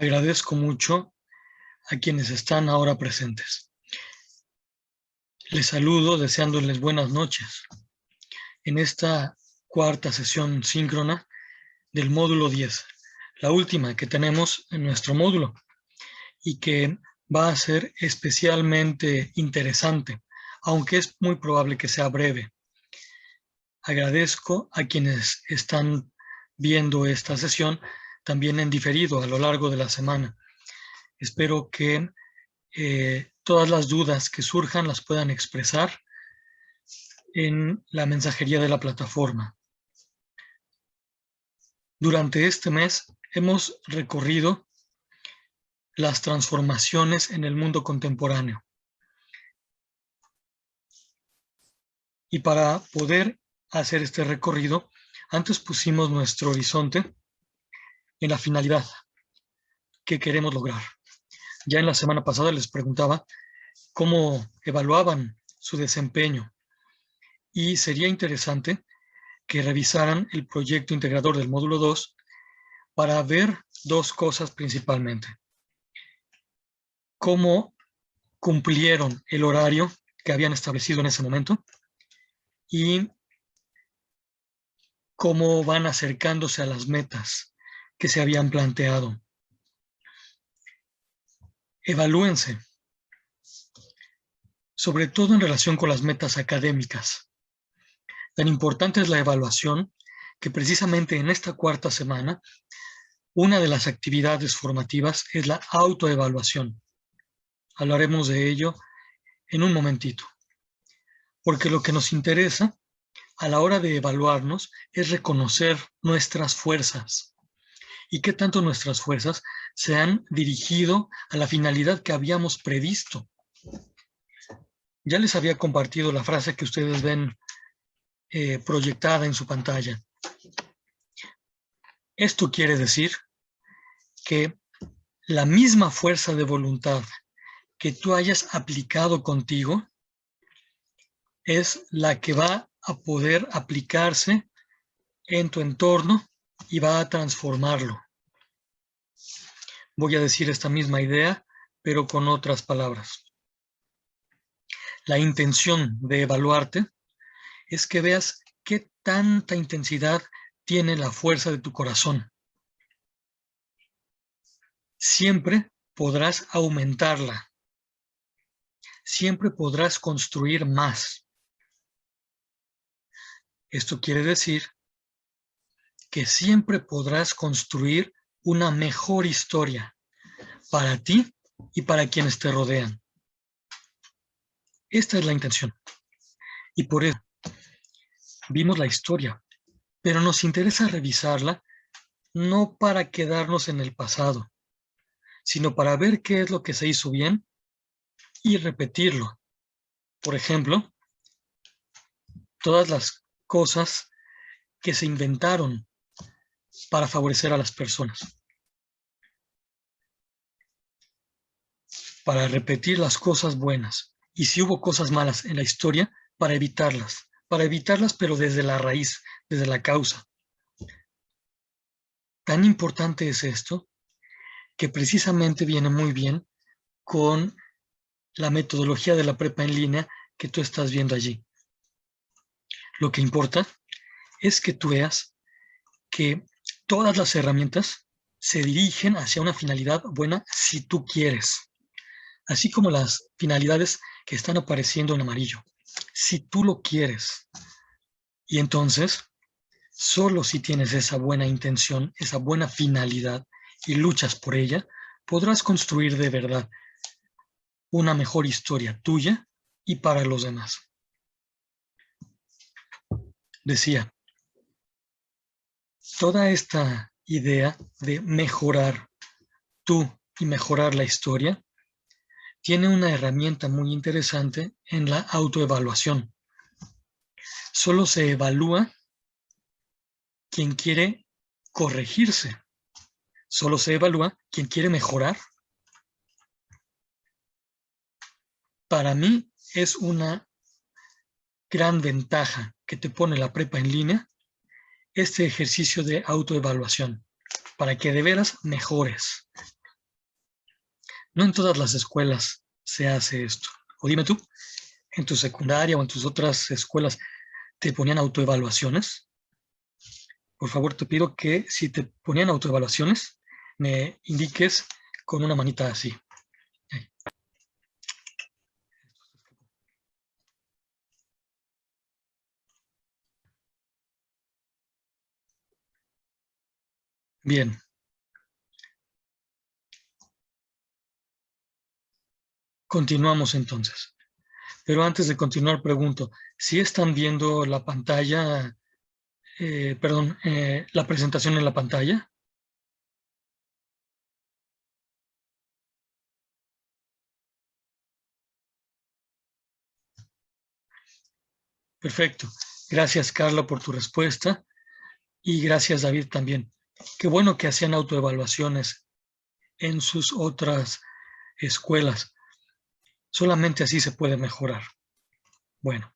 Agradezco mucho a quienes están ahora presentes. Les saludo deseándoles buenas noches en esta cuarta sesión síncrona del módulo 10, la última que tenemos en nuestro módulo y que va a ser especialmente interesante, aunque es muy probable que sea breve. Agradezco a quienes están viendo esta sesión también en diferido a lo largo de la semana. Espero que todas las dudas que surjan las puedan expresar en la mensajería de la plataforma. Durante este mes hemos recorrido las transformaciones en el mundo contemporáneo. Y para poder hacer este recorrido, antes pusimos nuestro horizonte en la finalidad que queremos lograr. Ya en la semana pasada les preguntaba cómo evaluaban su desempeño y sería interesante que revisaran el proyecto integrador del módulo 2 para ver dos cosas principalmente. Cómo cumplieron el horario que habían establecido en ese momento y cómo van acercándose a las metas que se habían planteado. Evalúense, sobre todo en relación con las metas académicas. Tan importante es la evaluación que precisamente en esta cuarta semana, una de las actividades formativas es la autoevaluación. Hablaremos de ello en un momentito, porque lo que nos interesa a la hora de evaluarnos es reconocer nuestras fuerzas y qué tanto nuestras fuerzas se han dirigido a la finalidad que habíamos previsto. Ya les había compartido la frase que ustedes ven proyectada en su pantalla. Esto quiere decir que la misma fuerza de voluntad que tú hayas aplicado contigo es la que va a poder aplicarse en tu entorno y va a transformarlo. Voy a decir esta misma idea, pero con otras palabras. La intención de evaluarte es que veas qué tanta intensidad tiene la fuerza de tu corazón. Siempre podrás aumentarla. Siempre podrás construir más. Esto quiere decir que siempre podrás construir una mejor historia para ti y para quienes te rodean. Esta es la intención. Y por eso vimos la historia, pero nos interesa revisarla no para quedarnos en el pasado, sino para ver qué es lo que se hizo bien y repetirlo. Por ejemplo, todas las cosas que se inventaron para favorecer a las personas. Para repetir las cosas buenas. Y si hubo cosas malas en la historia, para evitarlas, pero desde la raíz, desde la causa. Tan importante es esto que precisamente viene muy bien con la metodología de la prepa en línea que tú estás viendo allí. Lo que importa es que tú veas que todas las herramientas se dirigen hacia una finalidad buena si tú quieres, así como las finalidades que están apareciendo en amarillo, si tú lo quieres. Y entonces, solo si tienes esa buena intención, esa buena finalidad y luchas por ella, podrás construir de verdad una mejor historia tuya y para los demás. Decía, toda esta idea de mejorar tú y mejorar la historia tiene una herramienta muy interesante en la autoevaluación. Solo se evalúa quien quiere corregirse. Solo se evalúa quien quiere mejorar. Para mí es una gran ventaja que te pone la prepa en línea este ejercicio de autoevaluación para que de veras mejores. No en todas las escuelas se hace esto. O dime tú, ¿en tu secundaria o en tus otras escuelas te ponían autoevaluaciones? Por favor, te pido que si te ponían autoevaluaciones, me indiques con una manita así. Bien. Continuamos entonces. Pero antes de continuar, pregunto, ¿si están viendo la pantalla, la presentación en la pantalla? Perfecto. Gracias, Carla, por tu respuesta. Y gracias, David, también. Qué bueno que hacían autoevaluaciones en sus otras escuelas. Solamente así se puede mejorar. Bueno,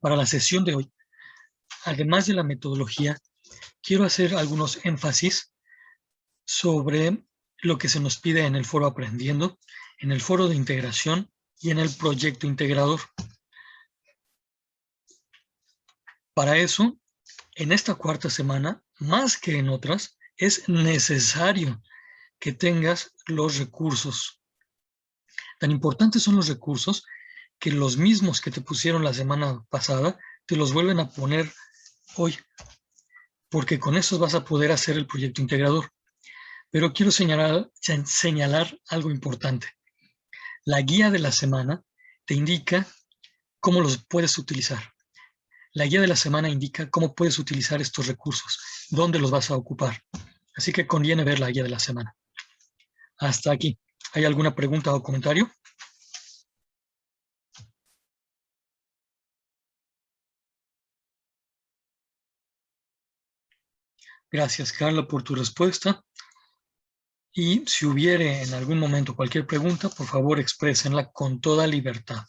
para la sesión de hoy, además de la metodología, quiero hacer algunos énfasis sobre lo que se nos pide en el foro Aprendiendo, en el foro de integración y en el proyecto integrador. Para eso, en esta cuarta semana, más que en otras, es necesario que tengas los recursos. Tan importantes son los recursos que los mismos que te pusieron la semana pasada te los vuelven a poner hoy, porque con esos vas a poder hacer el proyecto integrador. Pero quiero señalar algo importante. La guía de la semana te indica cómo los puedes utilizar. La guía de la semana indica cómo puedes utilizar estos recursos, dónde los vas a ocupar. Así que conviene ver la guía de la semana. Hasta aquí. ¿Hay alguna pregunta o comentario? Gracias, Carla, por tu respuesta. Y si hubiere en algún momento cualquier pregunta, por favor exprésenla con toda libertad.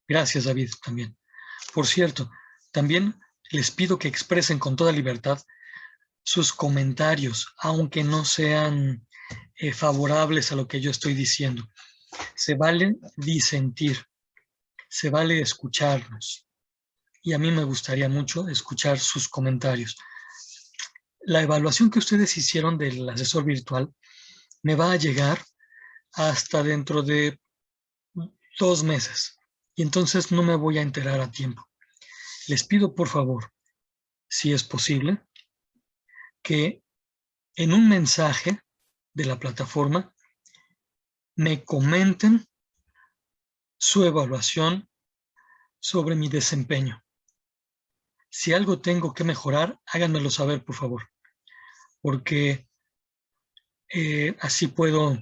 Gracias, David, también. Por cierto, también les pido que expresen con toda libertad sus comentarios, aunque no sean favorables a lo que yo estoy diciendo. Se vale disentir, se vale escucharnos. Y a mí me gustaría mucho escuchar sus comentarios. La evaluación que ustedes hicieron del asesor virtual me va a llegar hasta dentro de 2 meses. Y entonces no me voy a enterar a tiempo. Les pido, por favor, si es posible, que en un mensaje de la plataforma me comenten su evaluación sobre mi desempeño. Si algo tengo que mejorar, háganmelo saber, por favor, porque así puedo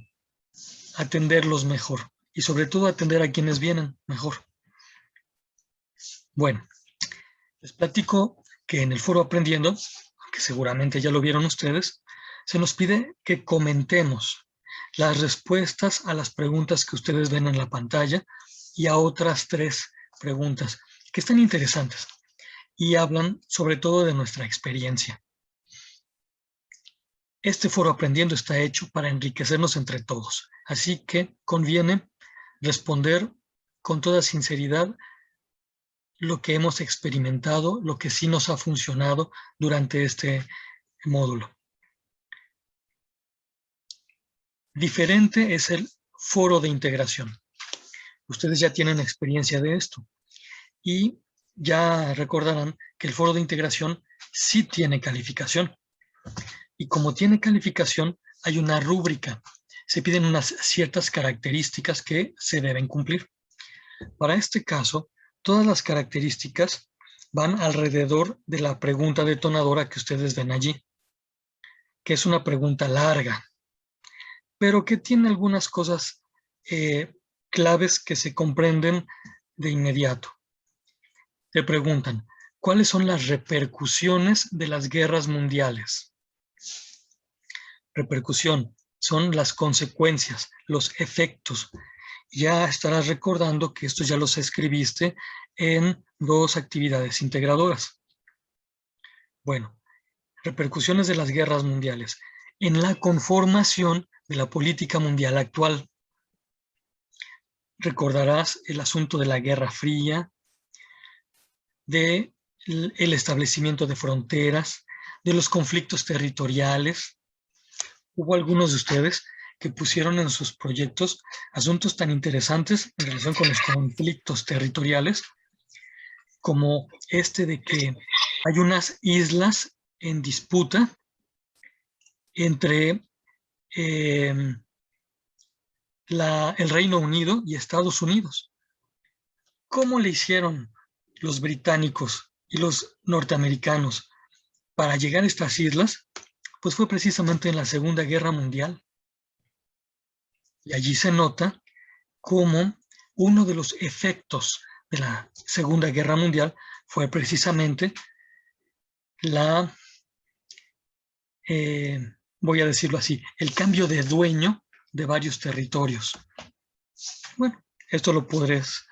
atenderlos mejor y sobre todo atender a quienes vienen mejor. Bueno, les platico que en el foro Aprendiendo, que seguramente ya lo vieron ustedes, se nos pide que comentemos las respuestas a las preguntas que ustedes ven en la pantalla y a otras 3 preguntas que están interesantes y hablan sobre todo de nuestra experiencia. Este foro Aprendiendo está hecho para enriquecernos entre todos, así que conviene responder con toda sinceridad lo que hemos experimentado, lo que sí nos ha funcionado durante este módulo. Diferente es el foro de integración. Ustedes ya tienen experiencia de esto y ya recordarán que el foro de integración sí tiene calificación. Y como tiene calificación, hay una rúbrica. Se piden unas ciertas características que se deben cumplir. Para este caso, todas las características van alrededor de la pregunta detonadora que ustedes ven allí, que es una pregunta larga, pero que tiene algunas cosas claves que se comprenden de inmediato. Te preguntan, ¿cuáles son las repercusiones de las guerras mundiales? Repercusión son las consecuencias, los efectos. Ya estarás recordando que esto ya los escribiste en 2 actividades integradoras. Bueno, repercusiones de las guerras mundiales. en la conformación de la política mundial actual. Recordarás el asunto de la Guerra Fría, del establecimiento de fronteras, de los conflictos territoriales. Hubo algunos de ustedes que pusieron en sus proyectos asuntos tan interesantes en relación con los conflictos territoriales, como este de que hay unas islas en disputa entre el Reino Unido y Estados Unidos. ¿Cómo le hicieron los británicos y los norteamericanos para llegar a estas islas? Pues fue precisamente en la Segunda Guerra Mundial. Y allí se nota cómo uno de los efectos de la Segunda Guerra Mundial fue precisamente voy a decirlo así, el cambio de dueño de varios territorios. Bueno, esto lo podrás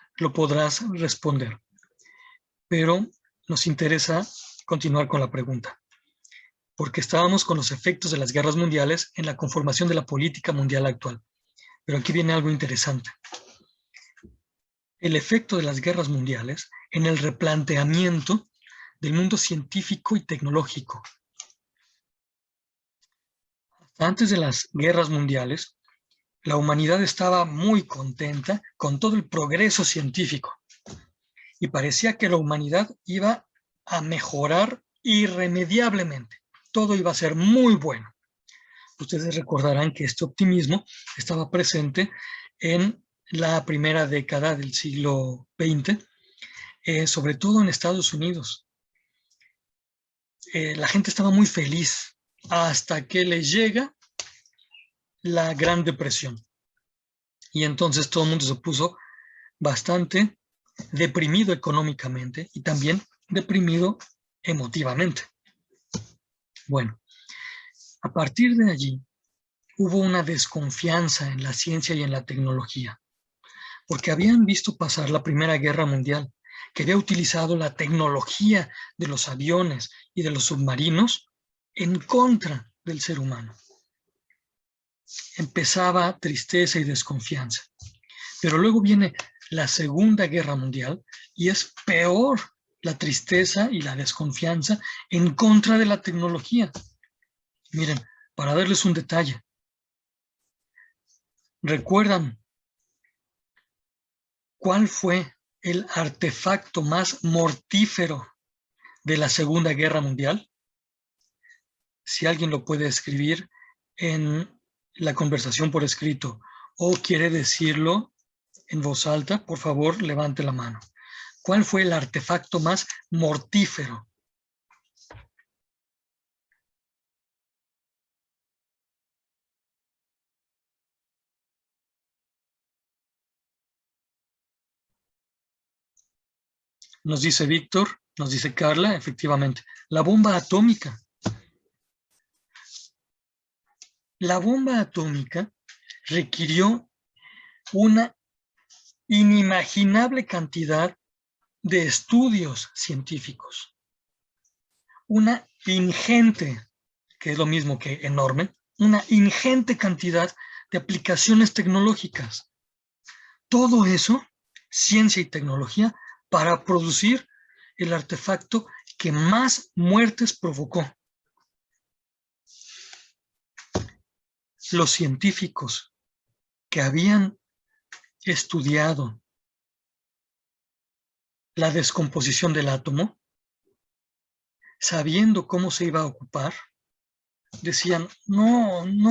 responder, pero nos interesa continuar con la pregunta, porque estábamos con los efectos de las guerras mundiales en la conformación de la política mundial actual. Pero aquí viene algo interesante. El efecto de las guerras mundiales en el replanteamiento del mundo científico y tecnológico. Antes de las guerras mundiales, la humanidad estaba muy contenta con todo el progreso científico y parecía que la humanidad iba a mejorar irremediablemente. Todo iba a ser muy bueno. Ustedes recordarán que este optimismo estaba presente en la primera década del siglo XX, sobre todo en Estados Unidos. La gente estaba muy feliz hasta que les llega la Gran Depresión. Y entonces todo el mundo se puso bastante deprimido económicamente y también deprimido emotivamente. Bueno, a partir de allí hubo una desconfianza en la ciencia y en la tecnología, porque habían visto pasar la Primera Guerra Mundial, que había utilizado la tecnología de los aviones y de los submarinos en contra del ser humano. Empezaba tristeza y desconfianza. Pero luego viene la Segunda Guerra Mundial y es peor la tristeza y la desconfianza en contra de la tecnología. Miren, para darles un detalle, ¿recuerdan cuál fue el artefacto más mortífero de la Segunda Guerra Mundial? Si alguien lo puede escribir en la conversación por escrito o quiere decirlo en voz alta, por favor, levante la mano. ¿Cuál fue el artefacto más mortífero? Nos dice Víctor, nos dice Carla, efectivamente, la bomba atómica. La bomba atómica requirió una inimaginable cantidad de estudios científicos. Una ingente, que es lo mismo que enorme, una ingente cantidad de aplicaciones tecnológicas. Todo eso, ciencia y tecnología, para producir el artefacto que más muertes provocó. Los científicos que habían estudiado la descomposición del átomo, sabiendo cómo se iba a ocupar, decían, no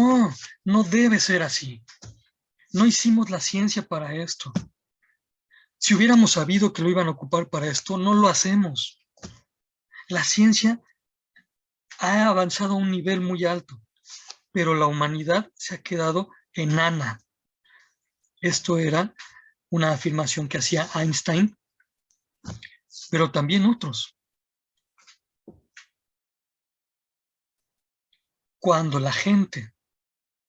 debe ser así. No hicimos la ciencia para esto. Si hubiéramos sabido que lo iban a ocupar para esto, no lo hacemos. La ciencia ha avanzado a un nivel muy alto, pero la humanidad se ha quedado enana. Esto era una afirmación que hacía Einstein, pero también otros. Cuando la gente,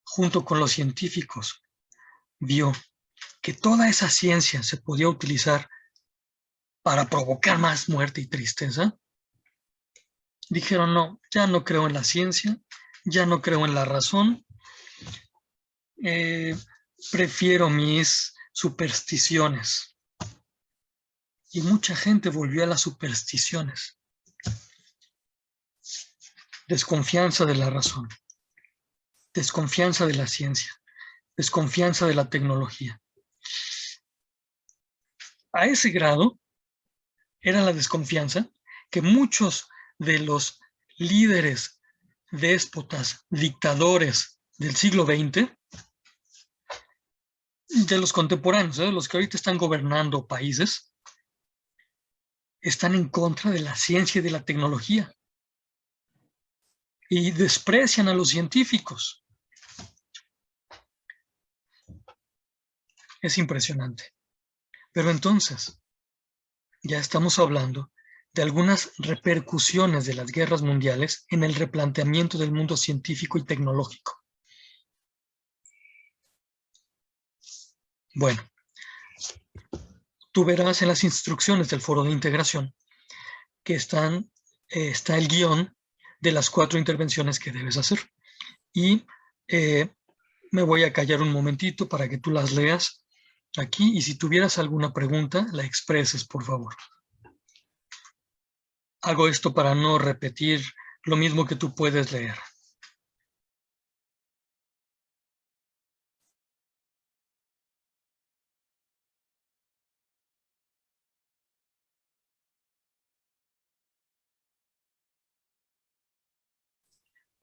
junto con los científicos, vio que toda esa ciencia se podía utilizar para provocar más muerte y tristeza, dijeron, no, ya no creo en la ciencia, ya no creo en la razón, prefiero mis supersticiones. Y mucha gente volvió a las supersticiones. Desconfianza de la razón, desconfianza de la ciencia, desconfianza de la tecnología. A ese grado era la desconfianza que muchos de los líderes, déspotas, dictadores del siglo XX, de los contemporáneos, de los que ahorita están gobernando países, están en contra de la ciencia y de la tecnología y desprecian a los científicos. Es impresionante. Pero entonces, ya estamos hablando de algunas repercusiones de las guerras mundiales en el replanteamiento del mundo científico y tecnológico. Bueno, tú verás en las instrucciones del foro de integración que está el guión de las 4 intervenciones que debes hacer. Y me voy a callar un momentito para que tú las leas aquí y si tuvieras alguna pregunta, la expreses, por favor. Hago esto para no repetir lo mismo que tú puedes leer.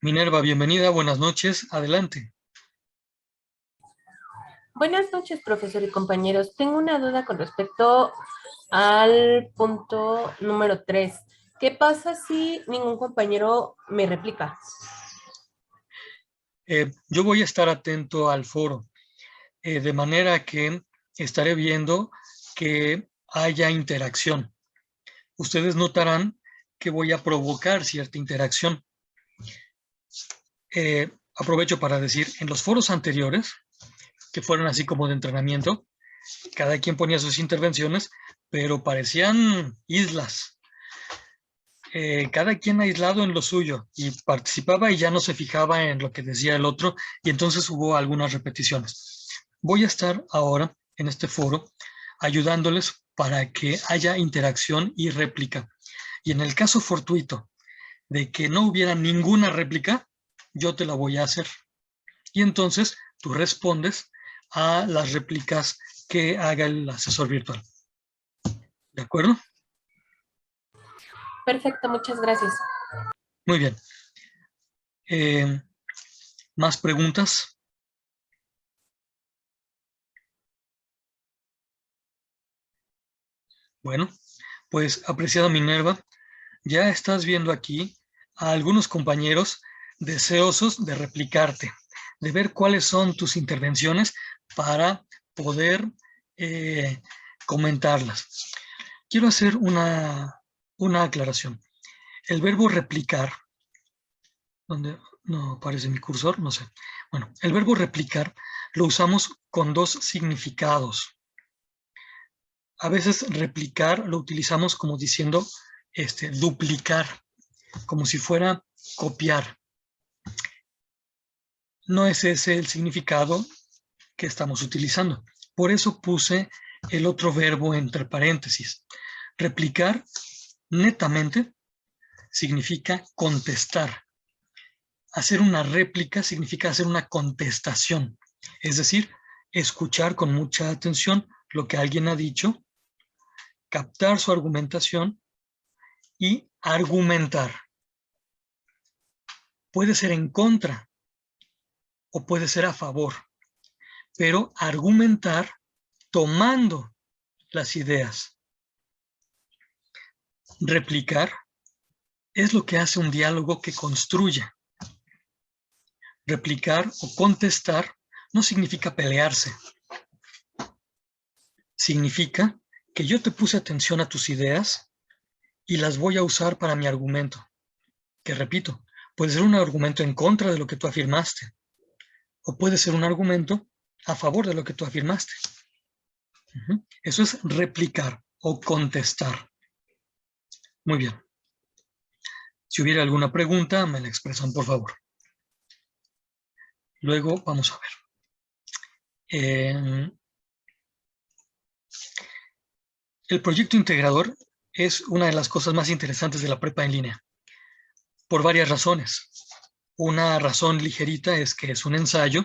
Minerva, bienvenida, buenas noches, adelante. Buenas noches, profesor y compañeros. Tengo una duda con respecto al punto número 3. ¿Qué pasa si ningún compañero me replica? Yo voy a estar atento al foro, de manera que estaré viendo que haya interacción. Ustedes notarán que voy a provocar cierta interacción. Aprovecho para decir, en los foros anteriores, que fueron así como de entrenamiento, cada quien ponía sus intervenciones, pero parecían islas. Cada quien aislado en lo suyo y participaba y ya no se fijaba en lo que decía el otro y entonces hubo algunas repeticiones. Voy a estar ahora en este foro ayudándoles para que haya interacción y réplica. Y en el caso fortuito de que no hubiera ninguna réplica, yo te la voy a hacer. Y entonces tú respondes a las réplicas que haga el asesor virtual. ¿De acuerdo? Perfecto, muchas gracias. Muy bien. ¿Más preguntas? Bueno, pues apreciada Minerva, ya estás viendo aquí a algunos compañeros deseosos de replicarte, de ver cuáles son tus intervenciones para poder comentarlas. Quiero hacer una aclaración. El verbo replicar, donde no aparece mi cursor, no sé. Bueno, el verbo replicar lo usamos con 2 significados. A veces replicar lo utilizamos como diciendo duplicar, como si fuera copiar. No es ese el significado que estamos utilizando. Por eso puse el otro verbo entre paréntesis. Replicar netamente significa contestar. Hacer una réplica significa hacer una contestación, es decir, escuchar con mucha atención lo que alguien ha dicho, captar su argumentación y argumentar. Puede ser en contra o puede ser a favor, pero argumentar tomando las ideas. Replicar es lo que hace un diálogo que construye. Replicar o contestar no significa pelearse. Significa que yo te puse atención a tus ideas y las voy a usar para mi argumento. Que repito, puede ser un argumento en contra de lo que tú afirmaste o puede ser un argumento a favor de lo que tú afirmaste. Eso es replicar o contestar. Muy bien. Si hubiera alguna pregunta, me la expresan, por favor. Luego vamos a ver. El proyecto integrador es una de las cosas más interesantes de la prepa en línea, por varias razones. Una razón ligerita es que es un ensayo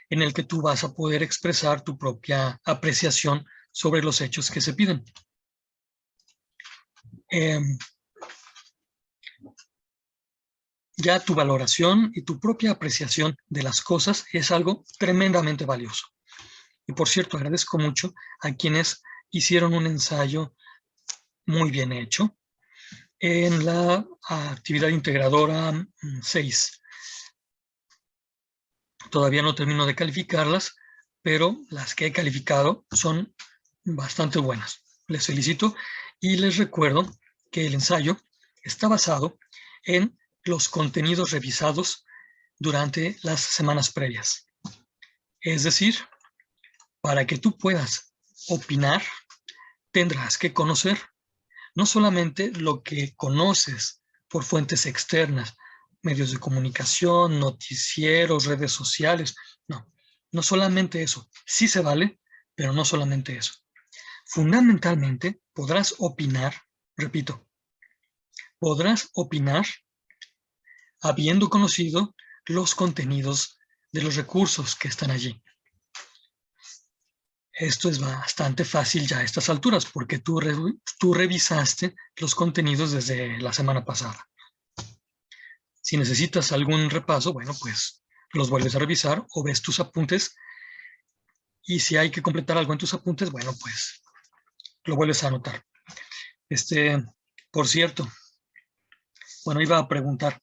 en el que tú vas a poder expresar tu propia apreciación sobre los hechos que se piden. Ya tu valoración y tu propia apreciación de las cosas es algo tremendamente valioso. Y por cierto, agradezco mucho a quienes hicieron un ensayo muy bien hecho en la actividad integradora 6. Todavía no termino de calificarlas, pero las que he calificado son bastante buenas. Les felicito y les recuerdo que el ensayo está basado en los contenidos revisados durante las semanas previas. Es decir, para que tú puedas opinar, tendrás que conocer no solamente lo que conoces por fuentes externas, medios de comunicación, noticieros, redes sociales. No, no solamente eso. Sí se vale, pero no solamente eso. Fundamentalmente, podrás opinar, repito, podrás opinar habiendo conocido los contenidos de los recursos que están allí. Esto es bastante fácil ya a estas alturas porque tú revisaste los contenidos desde la semana pasada. Si necesitas algún repaso, bueno, pues los vuelves a revisar o ves tus apuntes y si hay que completar algo en tus apuntes, bueno, pues lo vuelves a anotar. Por cierto, bueno, iba a preguntar,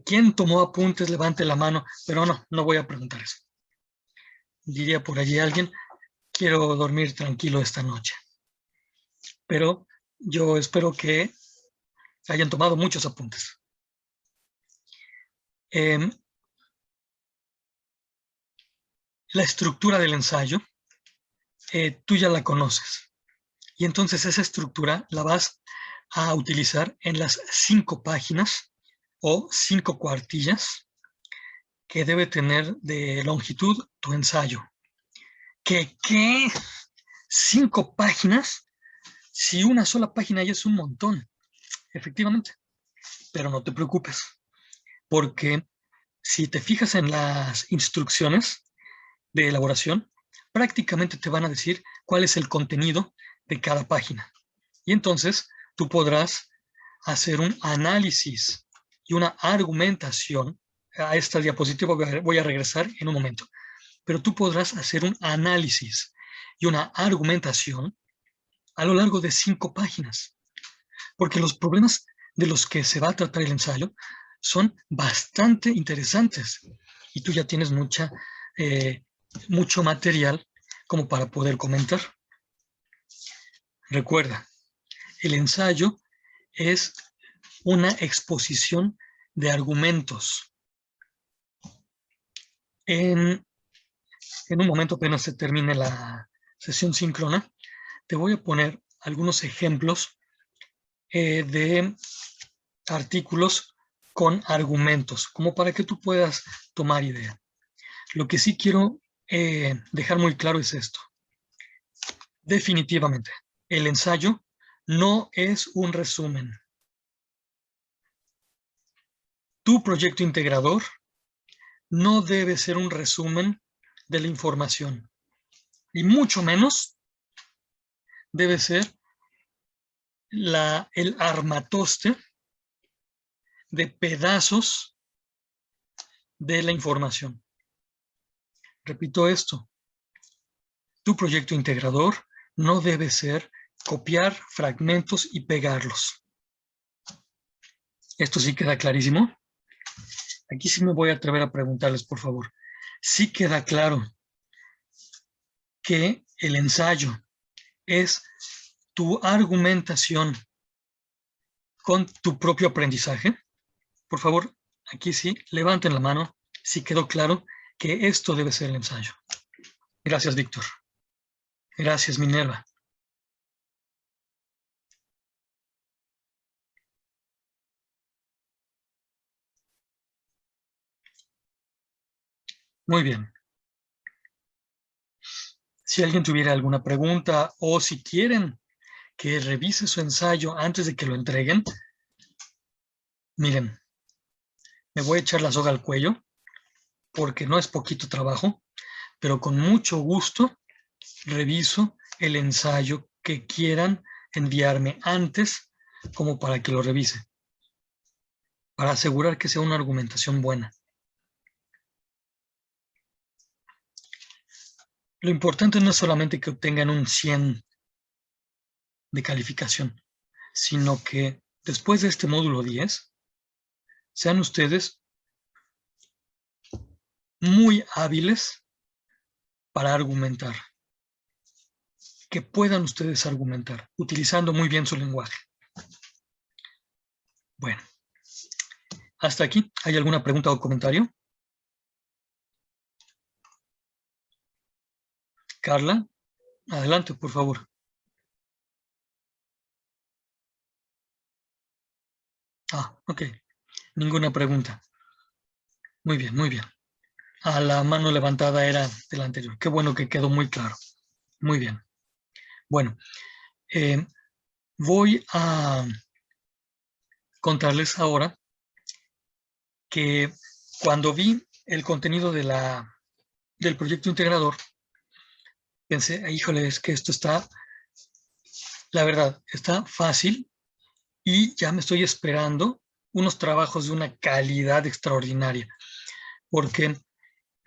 ¿quién tomó apuntes? Levante la mano, pero no voy a preguntar eso. Diría por allí alguien, quiero dormir tranquilo esta noche. Pero yo espero que hayan tomado muchos apuntes. La estructura del ensayo, tú ya la conoces. Y entonces esa estructura la vas a utilizar en las 5 páginas o 5 cuartillas que debe tener de longitud tu ensayo. ¿Qué? 5 páginas, si una sola página ya es un montón, efectivamente. Pero no te preocupes, porque si te fijas en las instrucciones de elaboración, prácticamente te van a decir cuál es el contenido de cada página. Y entonces tú podrás hacer un análisis y una argumentación. A esta diapositiva voy a regresar en un momento. Pero tú podrás hacer un análisis y una argumentación a lo largo de 5 páginas. Porque los problemas de los que se va a tratar el ensayo son bastante interesantes. Y tú ya tienes mucho material como para poder comentar. Recuerda, el ensayo es una exposición de argumentos. En un momento apenas se termine la sesión síncrona, te voy a poner algunos ejemplos de artículos con argumentos, como para que tú puedas tomar idea. Lo que sí quiero dejar muy claro es esto. Definitivamente, el ensayo no es un resumen. Tu proyecto integrador no debe ser un resumen de la información, y mucho menos debe ser el armatoste de pedazos de la información. Repito esto, tu proyecto integrador no debe ser copiar fragmentos y pegarlos. ¿Esto sí queda clarísimo? Aquí sí me voy a atrever a preguntarles, por favor. ¿Sí queda claro que el ensayo es tu argumentación con tu propio aprendizaje? Por favor, aquí sí, levanten la mano si quedó claro que esto debe ser el ensayo. Gracias, Víctor. Gracias, Minerva. Muy bien. Si alguien tuviera alguna pregunta o si quieren que revise su ensayo antes de que lo entreguen, miren, me voy a echar la soga al cuello porque no es poquito trabajo, pero con mucho gusto reviso el ensayo que quieran enviarme antes como para que lo revise, para asegurar que sea una argumentación buena. Lo importante no es solamente que obtengan un 100 de calificación, sino que después de este módulo 10, sean ustedes muy hábiles para argumentar, que puedan ustedes argumentar, utilizando muy bien su lenguaje. Bueno, hasta aquí. ¿Hay alguna pregunta o comentario? Carla, adelante, por favor. Ok. Ninguna pregunta. Muy bien, muy bien. A la mano levantada era de la anterior. Qué bueno que quedó muy claro. Muy bien. Bueno, voy a contarles ahora que cuando vi el contenido del proyecto integrador, pensé, híjole, es que esto está, la verdad, está fácil y ya me estoy esperando unos trabajos de una calidad extraordinaria, porque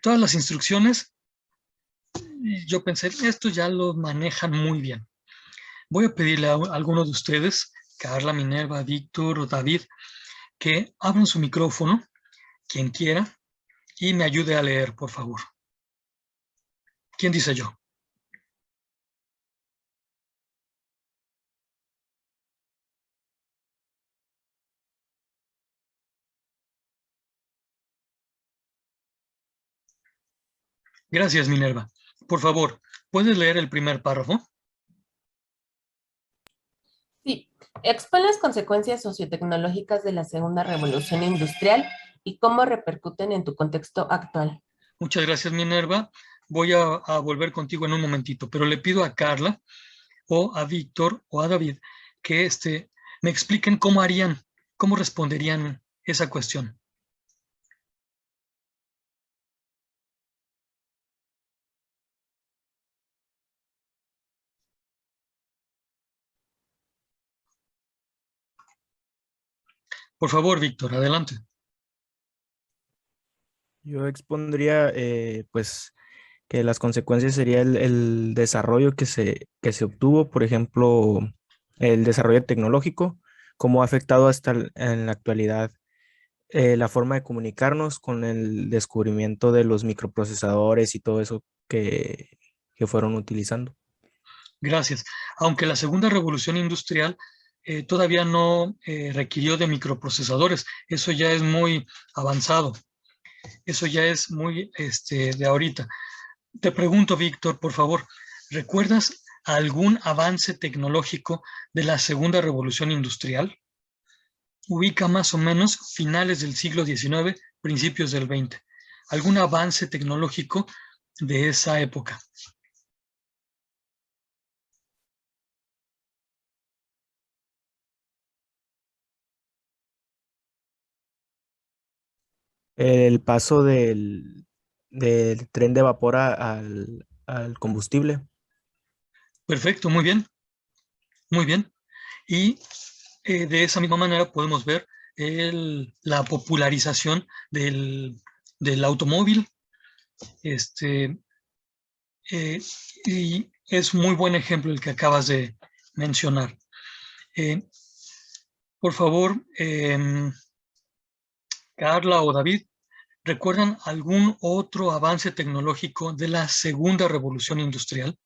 todas las instrucciones, yo pensé, esto ya lo manejan muy bien. Voy a pedirle a alguno de ustedes, Carla, Minerva, Víctor o David, que abran su micrófono, quien quiera, y me ayude a leer, por favor. ¿Quién dice yo? Gracias, Minerva. Por favor, ¿puedes leer el primer párrafo? Sí, expone las consecuencias sociotecnológicas de la segunda revolución industrial y cómo repercuten en tu contexto actual. Muchas gracias, Minerva. Voy a volver contigo en un momentito, pero le pido a Carla o a Víctor o a David que me expliquen cómo harían, cómo responderían esa cuestión. Por favor, Víctor, adelante. Yo expondría, pues, que las consecuencias sería el desarrollo que se obtuvo, por ejemplo, el desarrollo tecnológico, cómo ha afectado en la actualidad la forma de comunicarnos con el descubrimiento de los microprocesadores y todo eso que fueron utilizando. Gracias. Aunque la segunda revolución industrial todavía no requirió de microprocesadores, eso ya es muy avanzado, eso ya es muy de ahorita. Te pregunto, Víctor, por favor, ¿recuerdas algún avance tecnológico de la segunda revolución industrial? Ubica más o menos finales del siglo XIX, principios del XX. ¿Algún avance tecnológico de esa época? El paso del tren de vapor al combustible. Perfecto, muy bien, muy bien. Y de esa misma manera podemos ver la popularización del automóvil. Este, y es muy buen ejemplo el que acabas de mencionar. Eh, por favor, Carla o David, ¿recuerdan algún otro avance tecnológico de la segunda revolución industrial?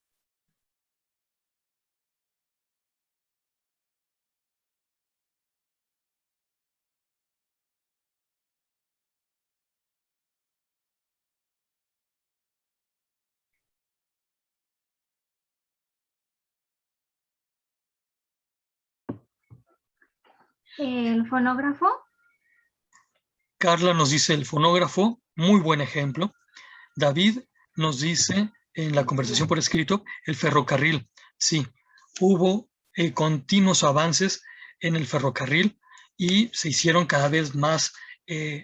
El fonógrafo. Carla nos dice el fonógrafo, muy buen ejemplo. David nos dice en la conversación por escrito, el ferrocarril. Sí, hubo continuos avances en el ferrocarril y se hicieron cada vez más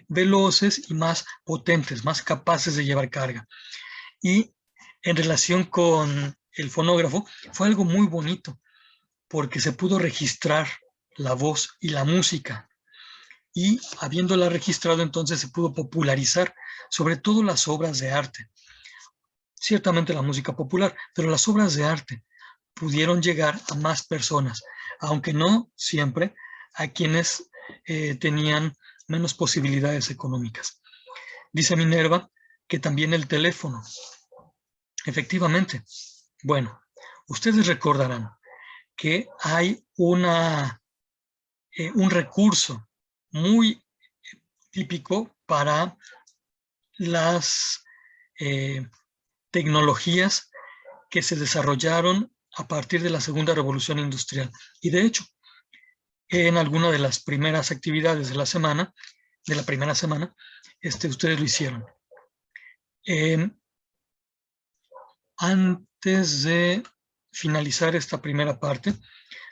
veloces y más potentes, más capaces de llevar carga. Y en relación con el fonógrafo, fue algo muy bonito, porque se pudo registrar la voz y la música. Y habiéndola registrado, entonces se pudo popularizar, sobre todo las obras de arte. Ciertamente la música popular, pero las obras de arte pudieron llegar a más personas, aunque no siempre a quienes tenían menos posibilidades económicas. Dice Minerva que también el teléfono. Efectivamente. Bueno, ustedes recordarán que hay un recurso muy típico para las tecnologías que se desarrollaron a partir de la Segunda Revolución Industrial. Y de hecho, en alguna de las primeras actividades de la semana, ustedes lo hicieron. Antes de finalizar esta primera parte,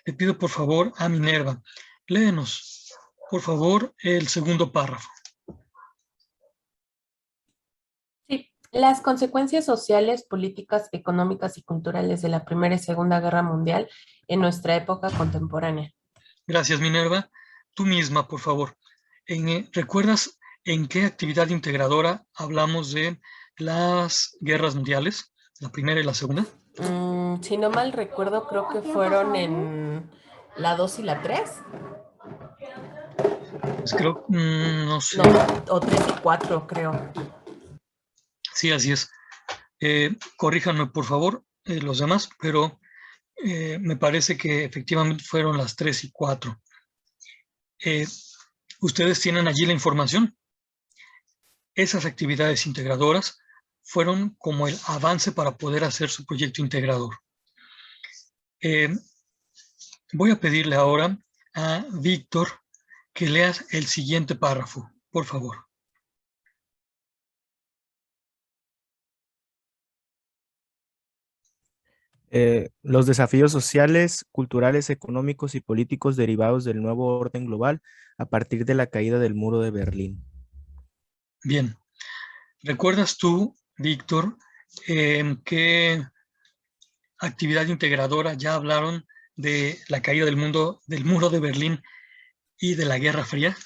le pido por favor a Minerva, léenos, por favor, el segundo párrafo. Sí, las consecuencias sociales, políticas, económicas y culturales de la Primera y Segunda Guerra Mundial en nuestra época contemporánea. Gracias, Minerva. Tú misma, por favor. ¿Recuerdas en qué actividad integradora hablamos de las guerras mundiales, la primera y la segunda? Si no mal recuerdo, creo que fueron en la 2 y la 3. Pues creo, no sé. No, o 3 y 4, creo. Sí, así es. Corríjanme, por favor, los demás, pero me parece que efectivamente fueron las 3 y 4. Ustedes tienen allí la información. Esas actividades integradoras fueron como el avance para poder hacer su proyecto integrador. Voy a pedirle ahora a Víctor que leas el siguiente párrafo, por favor. Los desafíos sociales, culturales, económicos y políticos derivados del nuevo orden global a partir de la caída del muro de Berlín. Bien. ¿Recuerdas tú, Víctor, qué actividad integradora ya hablaron de la caída del muro de Berlín y de la Guerra Fría?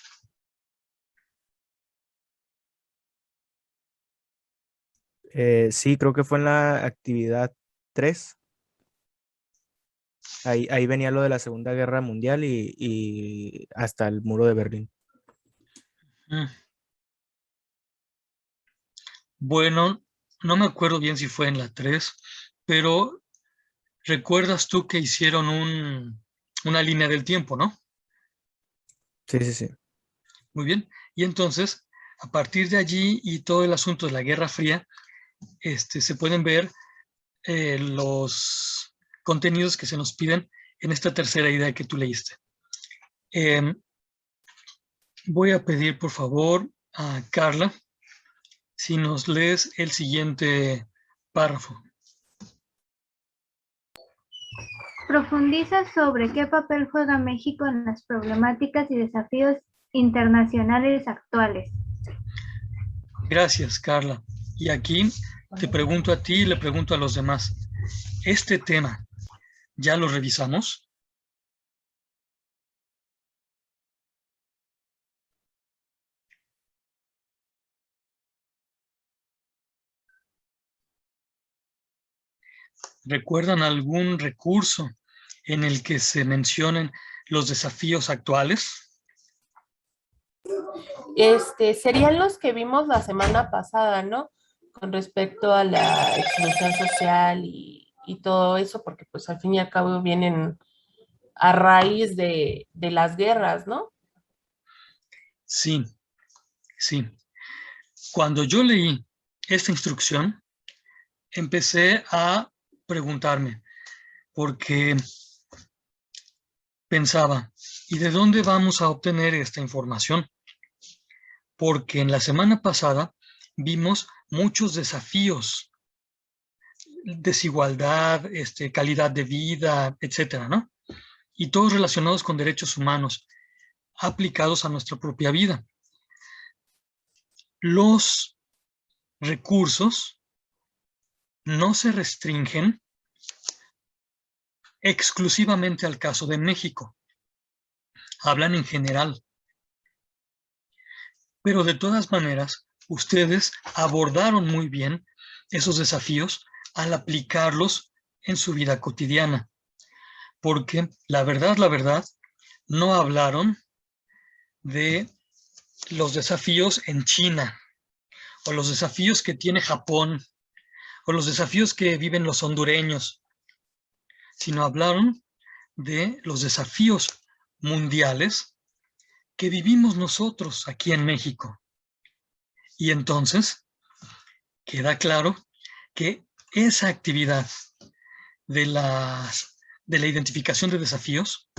Sí, creo que fue en la actividad 3. Ahí venía lo de la Segunda Guerra Mundial y hasta el muro de Berlín. Bueno, no me acuerdo bien si fue en la 3, pero recuerdas tú que hicieron una línea del tiempo, ¿no? Sí, sí, sí. Muy bien. Y entonces, a partir de allí y todo el asunto de la Guerra Fría, se pueden ver los contenidos que se nos piden en esta tercera idea que tú leíste. Voy a pedir, por favor, a Carla, si nos lees el siguiente párrafo. Profundiza sobre qué papel juega México en las problemáticas y desafíos internacionales actuales. Gracias, Carla. Y aquí te pregunto a ti y le pregunto a los demás. ¿Este tema ya lo revisamos? ¿Recuerdan algún recurso en el que se mencionen los desafíos actuales? Serían los que vimos la semana pasada, ¿no? Con respecto a la exclusión social y todo eso, porque pues al fin y al cabo vienen a raíz de las guerras, ¿no? Sí, sí. Cuando yo leí esta instrucción, empecé a preguntarme, porque pensaba, ¿y de dónde vamos a obtener esta información? Porque en la semana pasada vimos muchos desafíos, desigualdad, calidad de vida, etcétera, ¿no? Y todos relacionados con derechos humanos aplicados a nuestra propia vida. Los recursos no se restringen exclusivamente al caso de México. Hablan en general. Pero de todas maneras, ustedes abordaron muy bien esos desafíos al aplicarlos en su vida cotidiana. Porque la verdad, no hablaron de los desafíos en China, o los desafíos que tiene Japón, o los desafíos que viven los hondureños, sino hablaron de los desafíos mundiales que vivimos nosotros aquí en México. Y entonces queda claro que esa actividad de la identificación de desafíos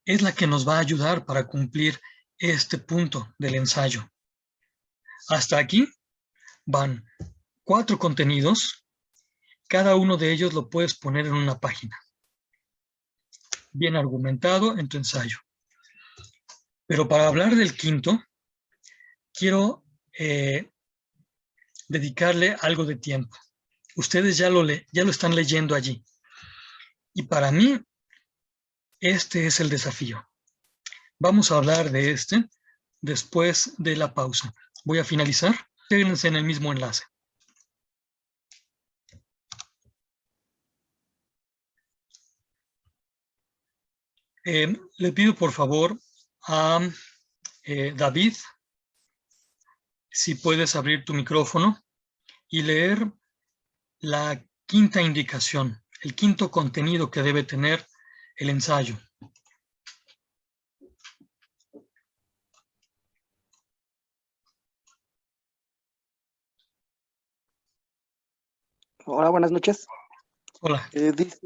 es la que nos va a ayudar para cumplir este punto del ensayo. Hasta aquí van 4 contenidos. Cada uno de ellos lo puedes poner en una página. Bien argumentado en tu ensayo. Pero para hablar del quinto, quiero dedicarle algo de tiempo. Ustedes ya lo están leyendo allí. Y para mí, este es el desafío. Vamos a hablar de este después de la pausa. Voy a finalizar. Quédense en el mismo enlace. Le pido por favor a David, si puedes abrir tu micrófono y leer la quinta indicación, el quinto contenido que debe tener el ensayo. Hola, buenas noches. Hola. Dice,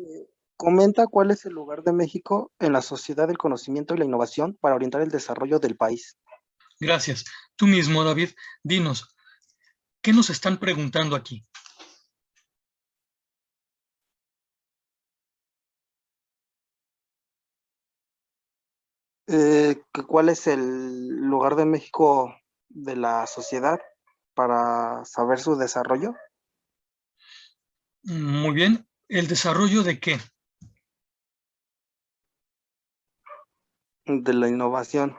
comenta cuál es el lugar de México en la sociedad del conocimiento y la innovación para orientar el desarrollo del país. Gracias. Tú mismo, David, dinos, ¿qué nos están preguntando aquí? ¿Cuál es el lugar de México de la sociedad para saber su desarrollo? Muy bien. ¿El desarrollo de qué? De la innovación.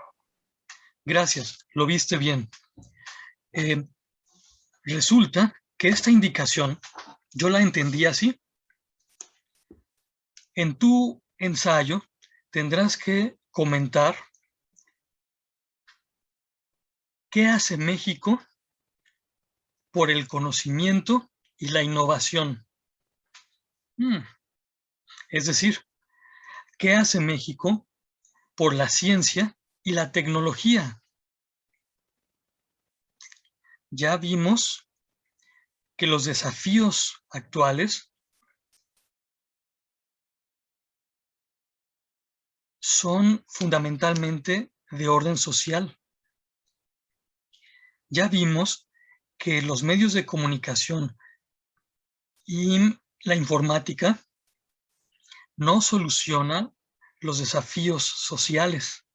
Gracias, lo viste bien. Resulta que esta indicación, yo la entendí así. En tu ensayo tendrás que comentar qué hace México por el conocimiento y la innovación. Es decir, ¿qué hace México por la ciencia y la tecnología? Ya vimos que los desafíos actuales son fundamentalmente de orden social. Ya vimos que los medios de comunicación y la informática no solucionan los desafíos sociales.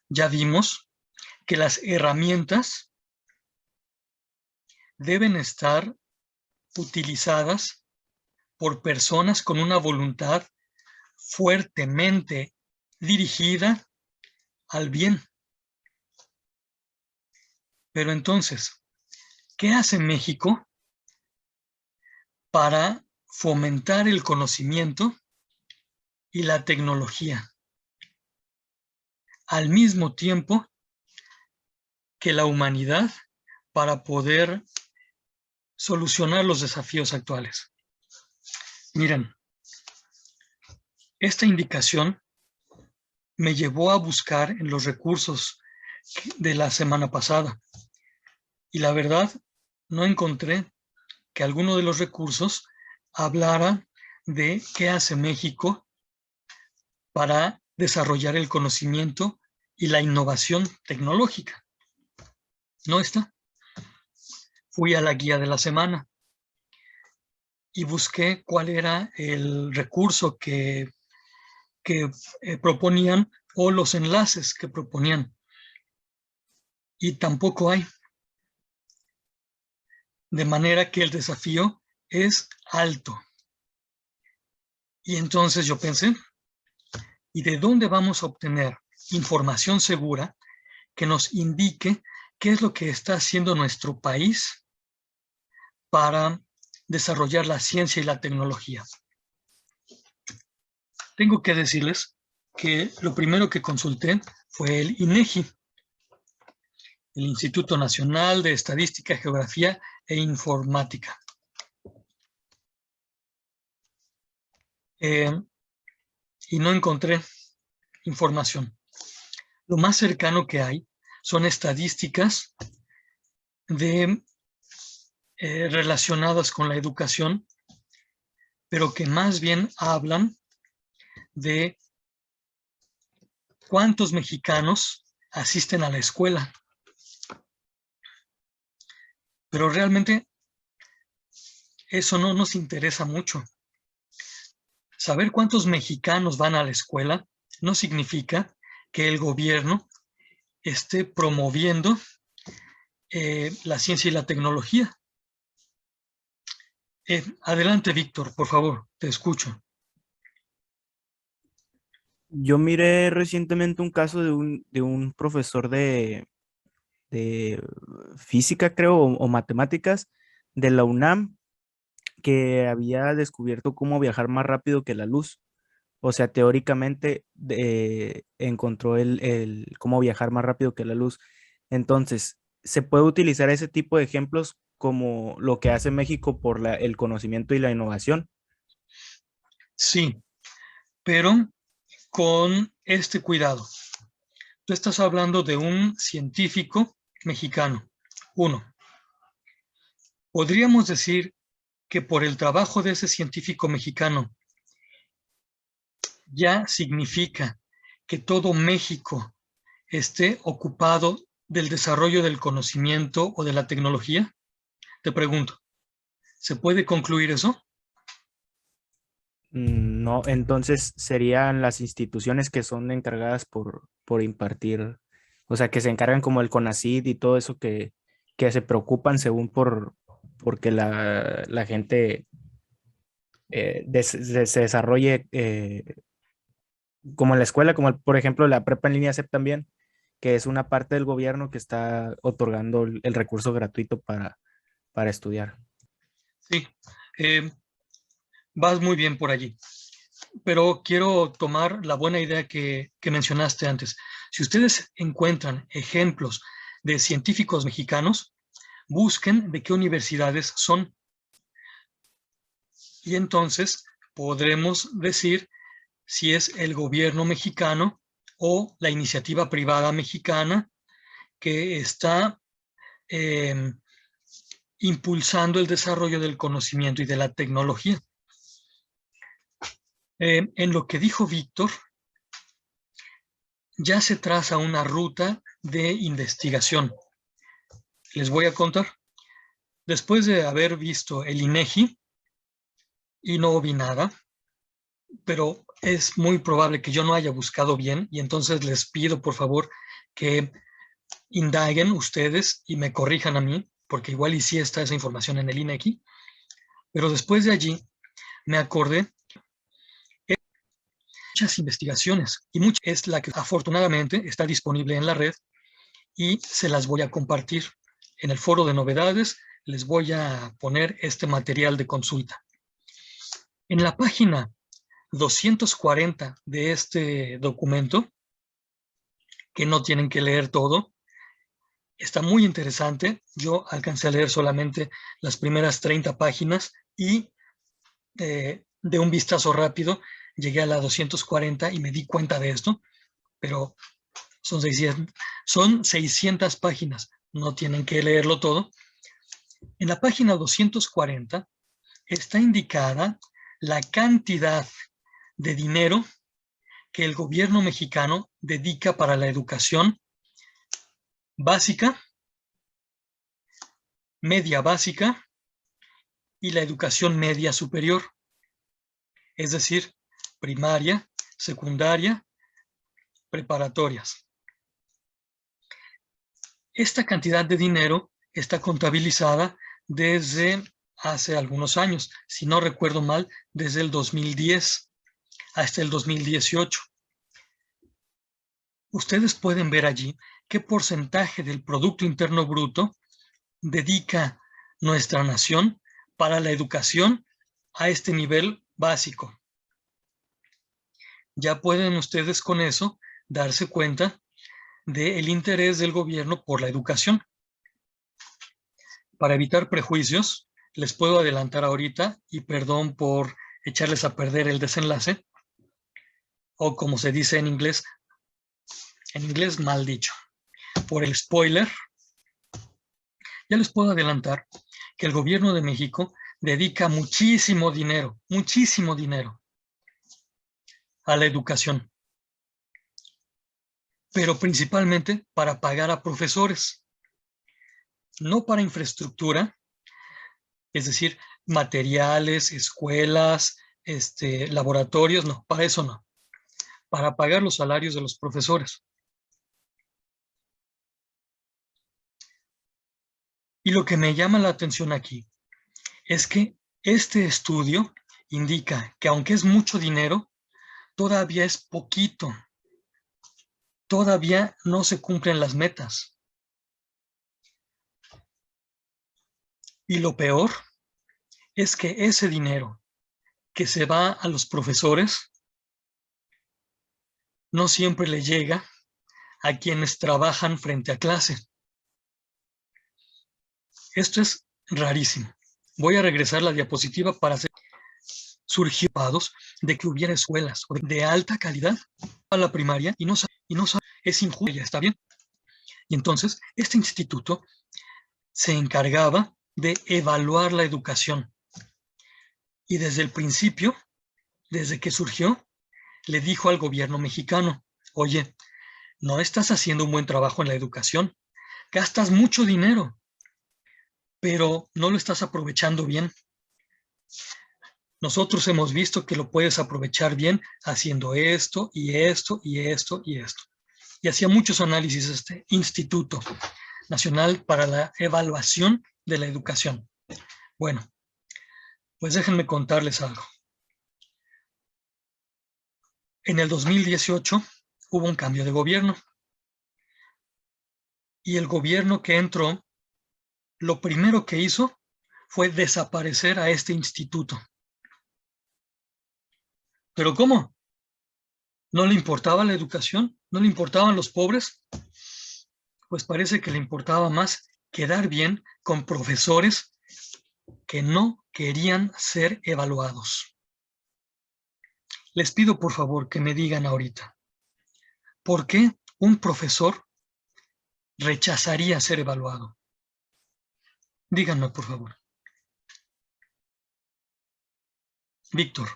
Ya vimos que las herramientas deben estar utilizadas por personas con una voluntad fuertemente dirigida al bien. Pero entonces, ¿qué hace México para fomentar el conocimiento y la tecnología al mismo tiempo que la humanidad para poder solucionar los desafíos actuales? Miren, esta indicación me llevó a buscar en los recursos de la semana pasada y la verdad no encontré que alguno de los recursos hablara de qué hace México para desarrollar el conocimiento y la innovación tecnológica. No está. Fui a la guía de la semana y busqué cuál era el recurso que proponían o los enlaces que proponían. Y tampoco hay. De manera que el desafío es alto. Y entonces yo pensé, ¿y de dónde vamos a obtener información segura que nos indique qué es lo que está haciendo nuestro país para desarrollar la ciencia y la tecnología? Tengo que decirles que lo primero que consulté fue el INEGI, el Instituto Nacional de Estadística, Geografía e Informática. Y no encontré información. Lo más cercano que hay son estadísticas relacionadas con la educación, pero que más bien hablan de cuántos mexicanos asisten a la escuela. Pero realmente eso no nos interesa mucho. Saber cuántos mexicanos van a la escuela no significa que el gobierno esté promoviendo la ciencia y la tecnología. Adelante, Víctor, por favor, te escucho. Yo miré recientemente un caso de un profesor de física, creo, o matemáticas de la UNAM, que había descubierto cómo viajar más rápido que la luz. O sea, teóricamente encontró el cómo viajar más rápido que la luz. Entonces, se puede utilizar ese tipo de ejemplos como lo que hace México por el conocimiento y la innovación. Sí, pero con este cuidado. Tú estás hablando de un científico mexicano. Uno, podríamos decir que por el trabajo de ese científico mexicano ya significa que todo México esté ocupado del desarrollo del conocimiento o de la tecnología. Te pregunto, ¿se puede concluir eso? No, entonces serían las instituciones que son encargadas por impartir, o sea, que se encargan como el CONACYT y todo eso que se preocupan según porque la gente se desarrolle como en la escuela, como por ejemplo la prepa en línea CEP también, que es una parte del gobierno que está otorgando el recurso gratuito para estudiar. Sí, vas muy bien por allí. Pero quiero tomar la buena idea que mencionaste antes. Si ustedes encuentran ejemplos de científicos mexicanos, busquen de qué universidades son. Y entonces podremos decir si es el gobierno mexicano o la iniciativa privada mexicana que está impulsando el desarrollo del conocimiento y de la tecnología. En lo que dijo Víctor, ya se traza una ruta de investigación. Les voy a contar. Después de haber visto el INEGI, y no vi nada, pero es muy probable que yo no haya buscado bien, y entonces les pido, por favor, que indaguen ustedes y me corrijan a mí, porque igual y sí está esa información en el INEGI, pero después de allí me acordé de muchas investigaciones, y mucha es la que afortunadamente está disponible en la red, y se las voy a compartir. En el foro de novedades les voy a poner este material de consulta. En la página 240 de este documento, que no tienen que leer todo, está muy interesante. Yo alcancé a leer solamente las primeras 30 páginas y de un vistazo rápido llegué a la 240 y me di cuenta de esto, pero son 600 páginas, no tienen que leerlo todo. En la página 240 está indicada la cantidad de dinero que el gobierno mexicano dedica para la educación básica, media básica y la educación media superior, es decir, primaria, secundaria, preparatorias. Esta cantidad de dinero está contabilizada desde hace algunos años, si no recuerdo mal, desde el 2010 hasta el 2018. Ustedes pueden ver allí qué porcentaje del Producto Interno Bruto dedica nuestra nación para la educación a este nivel básico. Ya pueden ustedes con eso darse cuenta del interés del gobierno por la educación. Para evitar prejuicios, les puedo adelantar ahorita, y perdón por echarles a perder el desenlace, o como se dice en inglés mal dicho, por el spoiler, ya les puedo adelantar que el gobierno de México dedica muchísimo dinero a la educación, pero principalmente para pagar a profesores, no para infraestructura, es decir, materiales, escuelas, laboratorios, no, para eso no, para pagar los salarios de los profesores. Y lo que me llama la atención aquí es que este estudio indica que aunque es mucho dinero, todavía es poquito. Todavía no se cumplen las metas. Y lo peor es que ese dinero que se va a los profesores no siempre le llega a quienes trabajan frente a clase. Esto es rarísimo. Voy a regresar la diapositiva para hacer surgir de que hubiera escuelas de alta calidad a la primaria y no es injusto, está bien. Y entonces este instituto se encargaba de evaluar la educación. Y desde el principio, desde que surgió, le dijo al gobierno mexicano: oye, no estás haciendo un buen trabajo en la educación, gastas mucho dinero, pero no lo estás aprovechando bien. Nosotros hemos visto que lo puedes aprovechar bien haciendo esto y esto y esto y esto. Y hacía muchos análisis este Instituto Nacional para la Evaluación de la Educación. Bueno, pues déjenme contarles algo. En el 2018 hubo un cambio de gobierno. Y el gobierno que entró, lo primero que hizo fue desaparecer a este instituto. ¿Pero cómo? ¿No le importaba la educación? ¿No le importaban los pobres? Pues parece que le importaba más quedar bien con profesores que no querían ser evaluados. Les pido por favor que me digan ahorita, ¿por qué un profesor rechazaría ser evaluado? Díganme por favor. Víctor.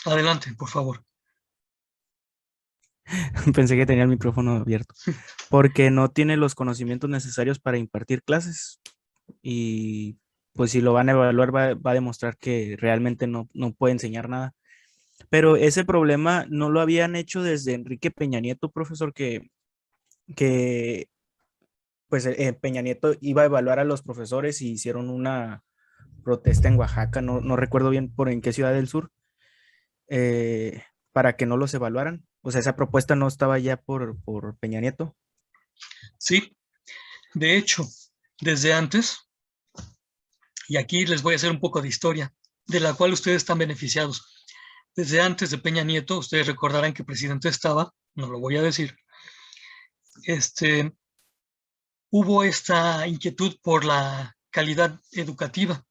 Adelante, por favor. Pensé que tenía el micrófono abierto. Porque no tiene los conocimientos necesarios para impartir clases. Y pues si lo van a evaluar va a demostrar que realmente no puede enseñar nada. Pero ese problema no lo habían hecho desde Enrique Peña Nieto, profesor, que pues Peña Nieto iba a evaluar a los profesores y hicieron una protesta en Oaxaca, no recuerdo bien por en qué ciudad del sur, para que no los evaluaran. O sea, esa propuesta no estaba ya por Peña Nieto. Sí, de hecho, desde antes, y aquí les voy a hacer un poco de historia, de la cual ustedes están beneficiados. Desde antes de Peña Nieto, ustedes recordarán que presidente estaba, no lo voy a decir, hubo esta inquietud por la calidad educativa,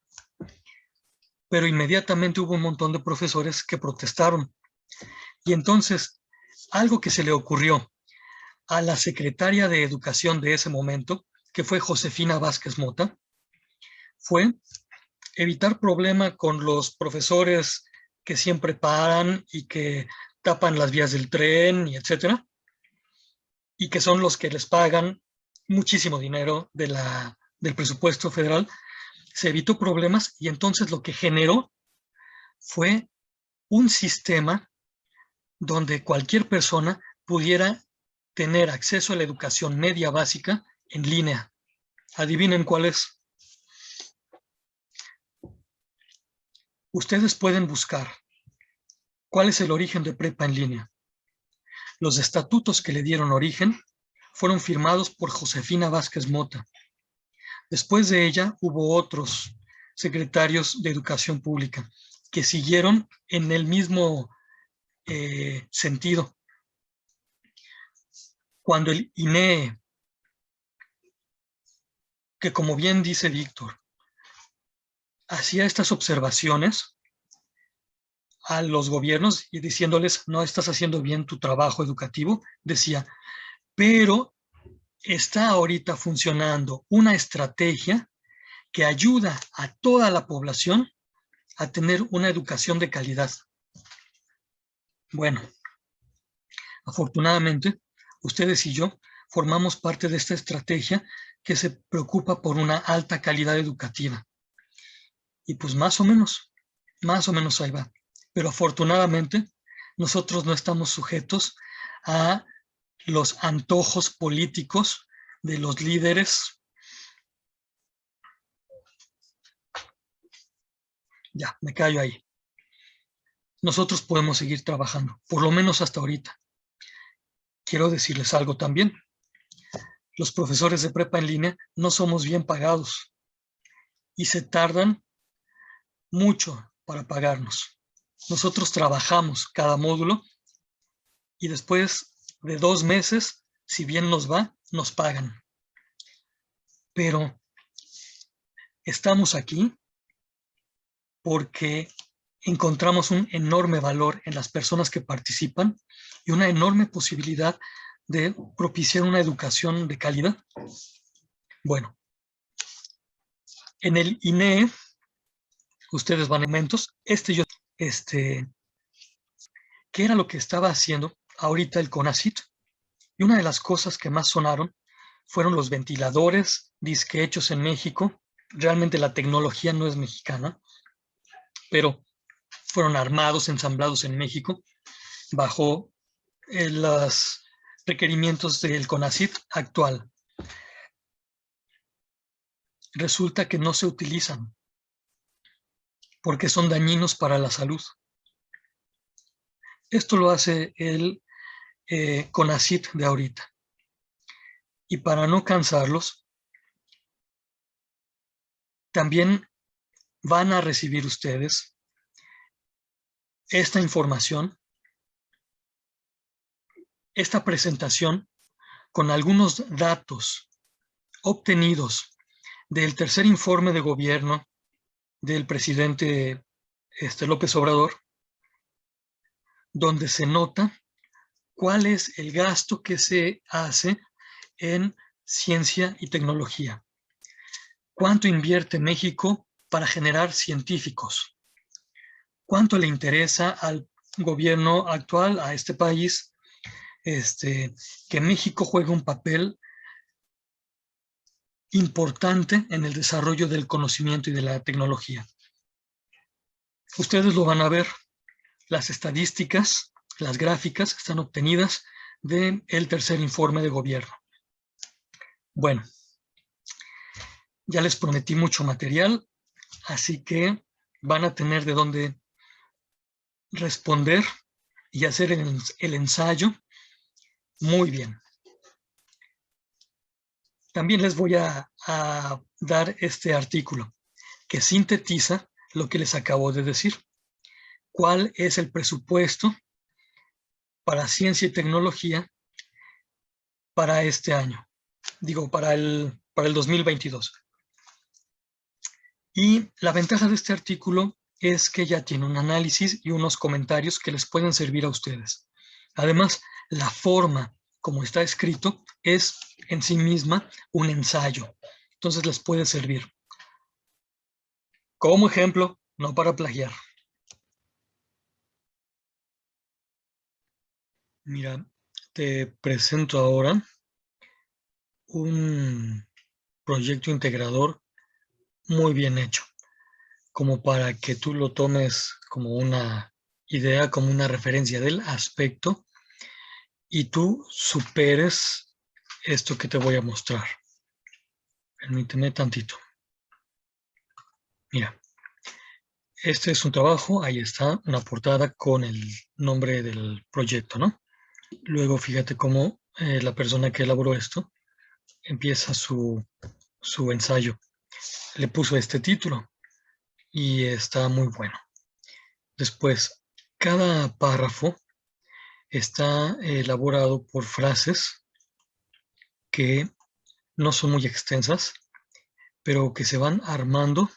pero inmediatamente hubo un montón de profesores que protestaron. Y entonces, algo que se le ocurrió a la secretaria de Educación de ese momento, que fue Josefina Vázquez Mota, fue evitar problema con los profesores que siempre paran y que tapan las vías del tren y etcétera. y que son los que les pagan muchísimo dinero del presupuesto federal, se evitó problemas y entonces lo que generó fue un sistema donde cualquier persona pudiera tener acceso a la educación media básica en línea. Adivinen cuál es. Ustedes pueden buscar cuál es el origen de prepa en línea. Los estatutos que le dieron origen fueron firmados por Josefina Vázquez Mota. Después de ella hubo otros secretarios de Educación Pública que siguieron en el mismo sentido. Cuando el INEE, que como bien dice Víctor, hacía estas observaciones a los gobiernos y diciéndoles, no estás haciendo bien tu trabajo educativo, decía, pero está ahorita funcionando una estrategia que ayuda a toda la población a tener una educación de calidad. Bueno, afortunadamente, ustedes y yo formamos parte de esta estrategia que se preocupa por una alta calidad educativa. Y pues más o menos ahí va. Pero afortunadamente, nosotros no estamos sujetos a los antojos políticos de los líderes. Ya, me callo ahí. Nosotros podemos seguir trabajando, por lo menos hasta ahorita. Quiero decirles algo también. Los profesores de prepa en línea no somos bien pagados y se tardan mucho para pagarnos. Nosotros trabajamos cada módulo y después de 2 meses, si bien nos va, nos pagan. Pero estamos aquí porque encontramos un enorme valor en las personas que participan y una enorme posibilidad de propiciar una educación de calidad. Bueno, en el INEE, ustedes van a momentos, ¿qué era lo que estaba haciendo ahorita el CONACYT? Y una de las cosas que más sonaron fueron los ventiladores disque hechos en México. Realmente la tecnología no es mexicana, pero fueron armados, ensamblados en México bajo los requerimientos del CONACYT actual. Resulta que no se utilizan porque son dañinos para la salud. Esto lo hace el CONACYT de ahorita. Y para no cansarlos, también van a recibir ustedes esta información, esta presentación con algunos datos obtenidos del tercer informe de gobierno del presidente López Obrador, donde se nota cuál es el gasto que se hace en ciencia y tecnología. ¿Cuánto invierte México para generar científicos? ¿Cuánto le interesa al gobierno actual, a este país, que México juegue un papel importante en el desarrollo del conocimiento y de la tecnología? Ustedes lo van a ver. Las estadísticas, las gráficas están obtenidas del tercer informe de gobierno. Bueno, ya les prometí mucho material, así que van a tener de dónde responder y hacer el ensayo muy bien. También les voy a dar este artículo que sintetiza lo que les acabo de decir. ¿Cuál es el presupuesto para ciencia y tecnología para este año? Digo, para el 2022. Y la ventaja de este artículo es que ya tiene un análisis y unos comentarios que les pueden servir a ustedes. Además, la forma como está escrito es en sí misma un ensayo. Entonces les puede servir. Como ejemplo, no para plagiar. Mira, te presento ahora un proyecto integrador muy bien hecho, como para que tú lo tomes como una idea, como una referencia del aspecto y tú superes esto que te voy a mostrar. Permíteme tantito. Mira, este es un trabajo, ahí está, una portada con el nombre del proyecto, ¿no? Luego fíjate cómo la persona que elaboró esto empieza su ensayo. Le puso este título y está muy bueno. Después, cada párrafo está elaborado por frases que no son muy extensas, pero que se van armando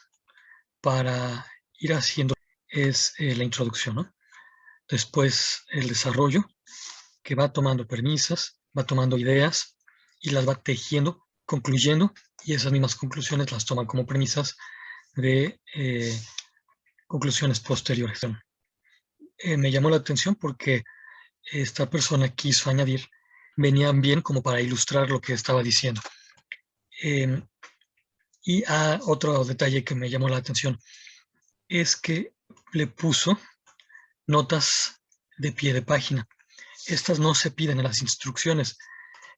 para ir haciendo. Es la introducción, ¿no? Después el desarrollo, que va tomando premisas, va tomando ideas y las va tejiendo, concluyendo, y esas mismas conclusiones las toman como premisas de conclusiones posteriores. Me llamó la atención porque esta persona quiso añadir, venían bien como para ilustrar lo que estaba diciendo. Y otro detalle que me llamó la atención es que le puso notas de pie de página. Estas no se piden en las instrucciones,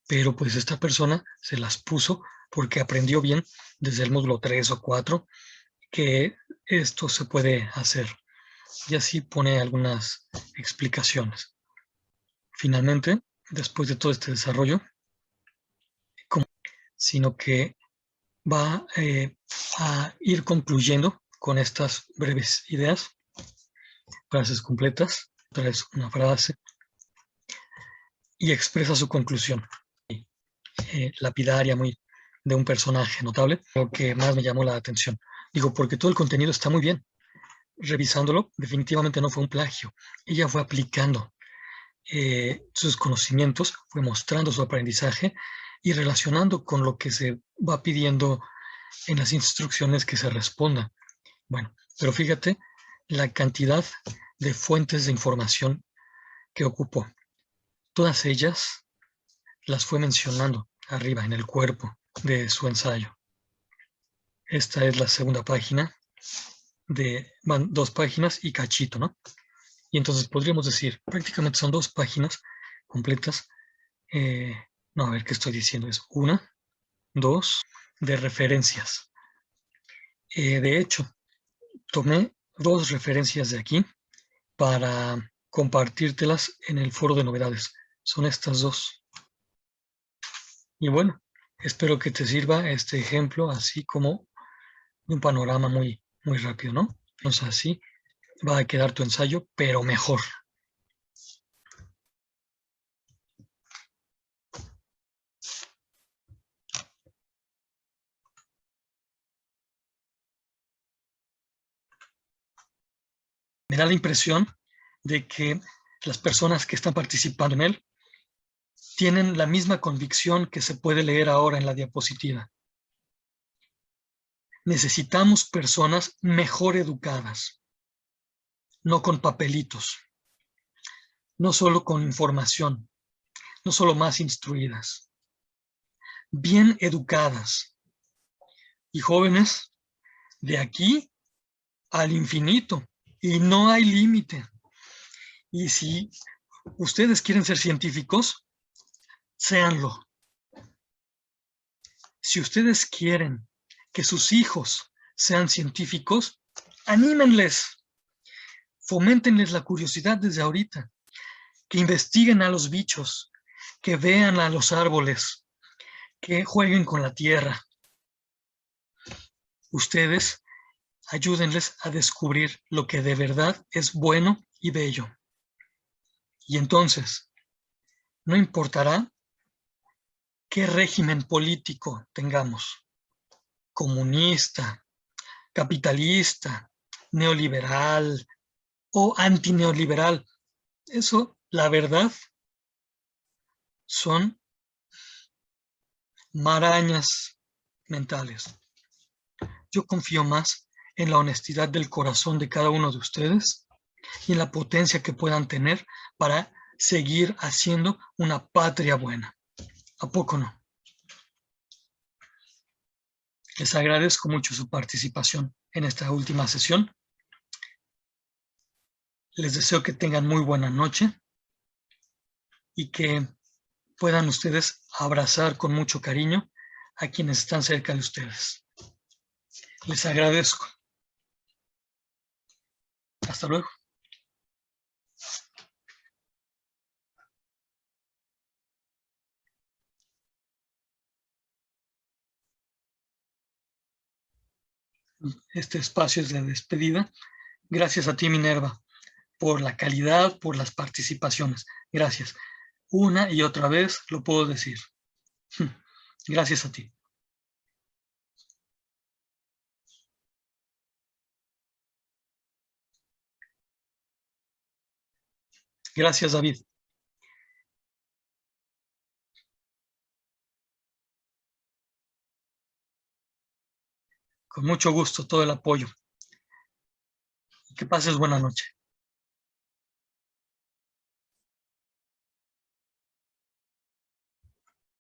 pero pues esta persona se las puso porque aprendió bien desde el módulo 3 o 4 que esto se puede hacer. Y así pone algunas explicaciones. Finalmente, después de todo este desarrollo, sino que va a ir concluyendo con estas breves ideas, frases completas, traes una frase y expresa su conclusión. Lapidaria, muy de un personaje notable, lo que más me llamó la atención. Digo, porque todo el contenido está muy bien. Revisándolo, definitivamente no fue un plagio. Ella fue aplicando sus conocimientos, fue mostrando su aprendizaje y relacionando con lo que se va pidiendo en las instrucciones que se responda. Bueno, pero fíjate la cantidad de fuentes de información que ocupó. Todas ellas las fue mencionando arriba en el cuerpo de su ensayo. Esta es la segunda página, van 2 páginas y cachito, ¿no? Y entonces podríamos decir, prácticamente son 2 páginas completas. No, a ver qué estoy diciendo, es 1, 2 de referencias. De hecho, tomé 2 referencias de aquí para compartírtelas en el foro de novedades. Son estas 2. Y bueno, espero que te sirva este ejemplo, así como un panorama muy, muy rápido, ¿no? Entonces así va a quedar tu ensayo, pero mejor. Me da la impresión de que las personas que están participando en él tienen la misma convicción que se puede leer ahora en la diapositiva. Necesitamos personas mejor educadas, no con papelitos, no solo con información, no solo más instruidas, bien educadas y jóvenes de aquí al infinito, y no hay límite. Y si ustedes quieren ser científicos, séanlo. Si ustedes quieren que sus hijos sean científicos, anímenles, foméntenles la curiosidad desde ahorita, que investiguen a los bichos, que vean a los árboles, que jueguen con la tierra. Ustedes ayúdenles a descubrir lo que de verdad es bueno y bello. Y entonces, no importará qué régimen político tengamos, comunista, capitalista, neoliberal o antineoliberal. Eso, la verdad, son marañas mentales. Yo confío más en la honestidad del corazón de cada uno de ustedes y en la potencia que puedan tener para seguir haciendo una patria buena. ¿A poco no? Les agradezco mucho su participación en esta última sesión. Les deseo que tengan muy buena noche y que puedan ustedes abrazar con mucho cariño a quienes están cerca de ustedes. Les agradezco. Hasta luego. Este espacio es de despedida. Gracias a ti, Minerva, por la calidad, por las participaciones. Gracias. Una y otra vez lo puedo decir. Gracias a ti. Gracias, David. Con mucho gusto, todo el apoyo. Que pases buena noche.